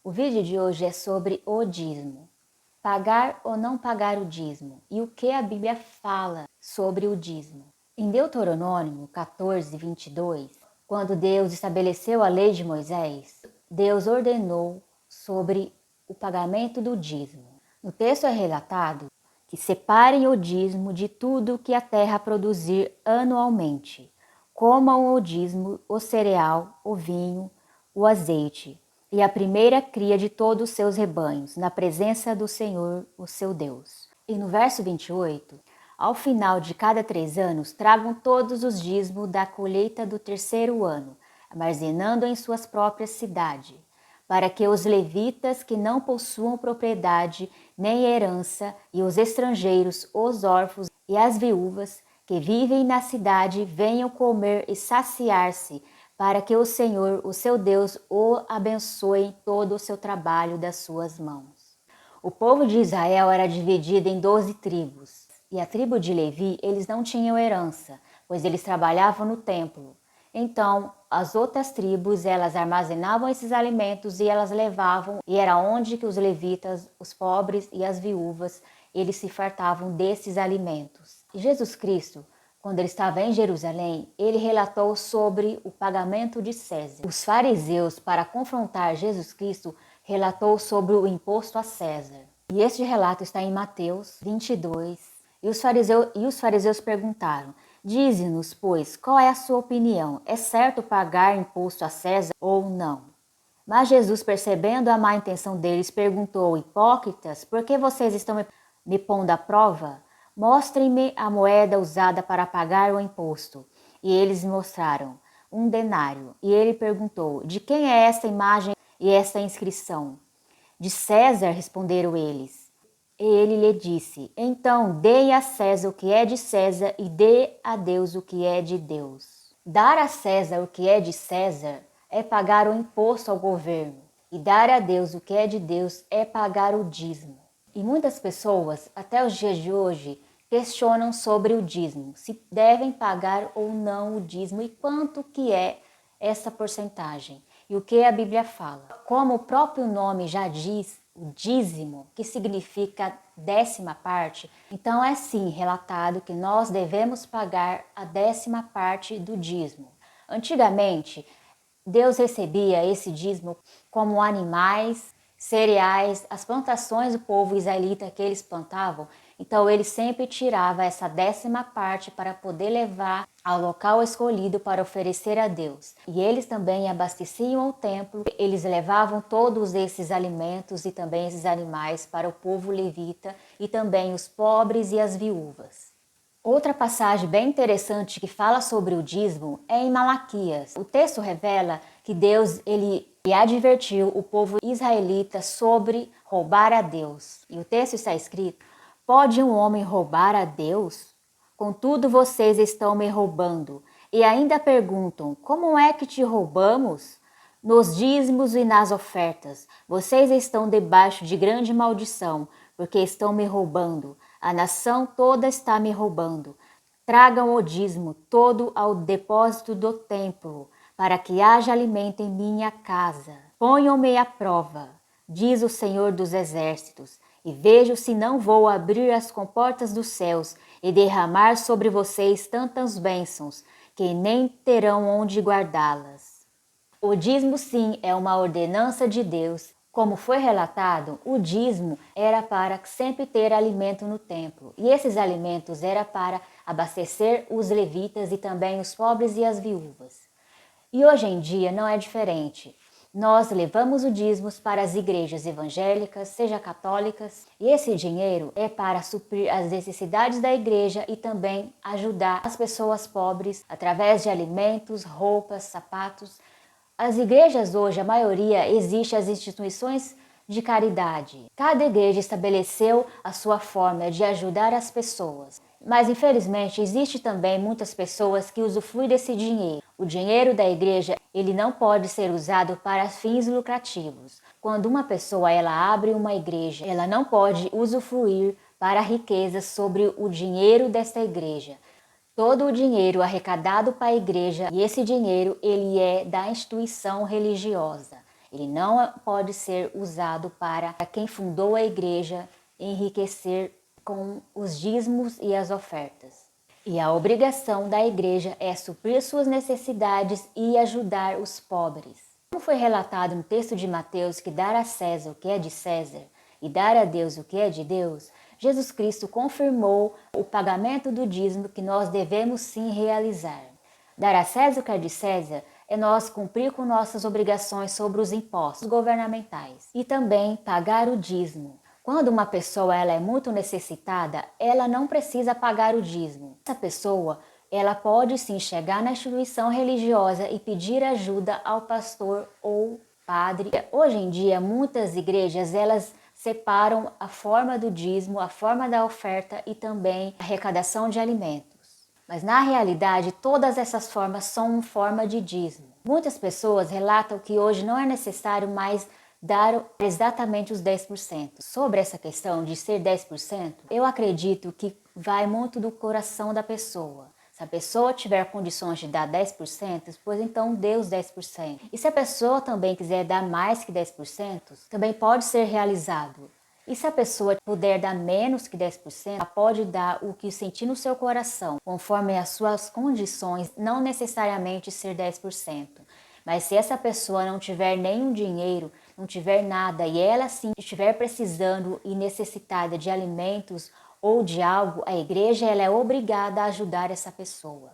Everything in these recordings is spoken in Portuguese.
O vídeo de hoje é sobre o dízimo. Pagar ou não pagar o dízimo e o que a Bíblia fala sobre o dízimo. Em Deuteronômio 14, 22, quando Deus estabeleceu a lei de Moisés, Deus ordenou sobre o pagamento do dízimo. No texto é relatado que separem o dízimo de tudo que a terra produzir anualmente. Comam o dízimo, o cereal, o vinho, o azeite e a primeira cria de todos os seus rebanhos, na presença do Senhor, o seu Deus. E no verso 28, ao final de cada 3 anos, tragam todos os dízimos da colheita do terceiro ano, armazenando em suas próprias cidades, para que os levitas que não possuam propriedade nem herança, e os estrangeiros, os órfãos e as viúvas que vivem na cidade venham comer e saciar-se, para que o Senhor, o seu Deus, o abençoe em todo o seu trabalho das suas mãos. O povo de Israel era dividido em 12 tribos, e a tribo de Levi, eles não tinham herança, pois eles trabalhavam no templo. Então, as outras tribos, elas armazenavam esses alimentos e elas levavam, e era onde que os levitas, os pobres e as viúvas, eles se fartavam desses alimentos. E Jesus Cristo, quando ele estava em Jerusalém, ele relatou sobre o pagamento de César. Os fariseus, para confrontar Jesus Cristo, relatou sobre o imposto a César. E este relato está em Mateus 22. E os fariseus perguntaram: dize-nos, pois, qual é a sua opinião? É certo pagar imposto a César ou não? Mas Jesus, percebendo a má intenção deles, perguntou: hipócritas, por que vocês estão me pondo à prova? Mostrem-me a moeda usada para pagar o imposto. E eles mostraram 1 denário. E ele perguntou: de quem é esta imagem e esta inscrição? De César, responderam eles. E ele lhe disse: então dê a César o que é de César e dê a Deus o que é de Deus. Dar a César o que é de César é pagar o imposto ao governo, e dar a Deus o que é de Deus é pagar o dízimo. E muitas pessoas, até os dias de hoje, questionam sobre o dízimo, se devem pagar ou não o dízimo e quanto que é essa porcentagem. E o que a Bíblia fala? Como o próprio nome já diz, o dízimo, que significa 10ª parte, então é sim relatado que nós devemos pagar a 10ª parte do dízimo. Antigamente, Deus recebia esse dízimo como animais, cereais, as plantações do povo israelita que eles plantavam. Então ele sempre tirava essa 10ª parte para poder levar ao local escolhido para oferecer a Deus. E eles também abasteciam o templo, eles levavam todos esses alimentos e também esses animais para o povo levita e também os pobres e as viúvas. Outra passagem bem interessante que fala sobre o dízimo é em Malaquias. O texto revela que Deus ele advertiu o povo israelita sobre roubar a Deus. E o texto está escrito: pode um homem roubar a Deus? Contudo, vocês estão me roubando. E ainda perguntam: como é que te roubamos? Nos dízimos e nas ofertas. Vocês estão debaixo de grande maldição, porque estão me roubando. A nação toda está me roubando. Tragam o dízimo todo ao depósito do templo, para que haja alimento em minha casa. Ponham-me à prova, diz o Senhor dos Exércitos, e vejo se não vou abrir as comportas dos céus e derramar sobre vocês tantas bênçãos, que nem terão onde guardá-las. O dízimo, sim, é uma ordenança de Deus. Como foi relatado, o dízimo era para sempre ter alimento no templo. E esses alimentos era para abastecer os levitas e também os pobres e as viúvas. E hoje em dia não é diferente. Nós levamos o dízimo para as igrejas evangélicas, seja católicas, e esse dinheiro é para suprir as necessidades da igreja e também ajudar as pessoas pobres através de alimentos, roupas, sapatos. As igrejas hoje, a maioria, existem as instituições de caridade. Cada igreja estabeleceu a sua forma de ajudar as pessoas. Mas, infelizmente, existe também muitas pessoas que usufruem desse dinheiro. O dinheiro da igreja, ele não pode ser usado para fins lucrativos. Quando uma pessoa ela abre uma igreja, ela não pode usufruir para riquezas sobre o dinheiro desta igreja. Todo o dinheiro arrecadado para a igreja, e esse dinheiro ele é da instituição religiosa. Ele não pode ser usado para quem fundou a igreja enriquecer com os dízimos e as ofertas. E a obrigação da igreja é suprir suas necessidades e ajudar os pobres. Como foi relatado no texto de Mateus que dar a César o que é de César e dar a Deus o que é de Deus, Jesus Cristo confirmou o pagamento do dízimo que nós devemos sim realizar. Dar a César o que é de César é nós cumprir com nossas obrigações sobre os impostos governamentais e também pagar o dízimo. Quando uma pessoa ela é muito necessitada, ela não precisa pagar o dízimo. Essa pessoa ela pode sim chegar na instituição religiosa e pedir ajuda ao pastor ou padre. Hoje em dia, muitas igrejas elas separam a forma do dízimo, a forma da oferta e também a arrecadação de alimentos. Mas na realidade, todas essas formas são uma forma de dízimo. Muitas pessoas relatam que hoje não é necessário mais dar exatamente os 10%. Sobre essa questão de ser 10%, eu acredito que vai muito do coração da pessoa. Se a pessoa tiver condições de dar 10%, pois então dê os 10%. E se a pessoa também quiser dar mais que 10%, também pode ser realizado. E se a pessoa puder dar menos que 10%, ela pode dar o que sentir no seu coração, conforme as suas condições, não necessariamente ser 10%. Mas se essa pessoa não tiver nenhum dinheiro, não tiver nada e ela sim estiver precisando e necessitada de alimentos ou de algo, a igreja ela é obrigada a ajudar essa pessoa.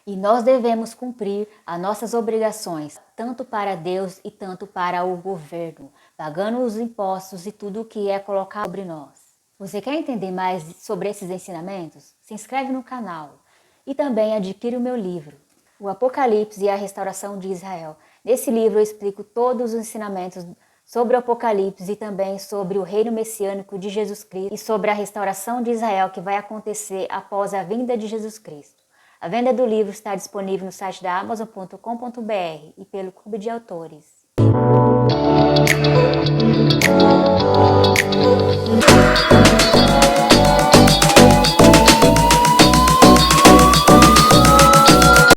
E nós devemos cumprir as nossas obrigações, tanto para Deus e tanto para o governo, pagando os impostos e tudo o que é colocado sobre nós. Você quer entender mais sobre esses ensinamentos? Se inscreve no canal e também adquire o meu livro, O Apocalipse e a Restauração de Israel. Nesse livro eu explico todos os ensinamentos sobre o Apocalipse e também sobre o reino messiânico de Jesus Cristo e sobre a restauração de Israel que vai acontecer após a vinda de Jesus Cristo. A venda do livro está disponível no site da Amazon.com.br e pelo Clube de Autores.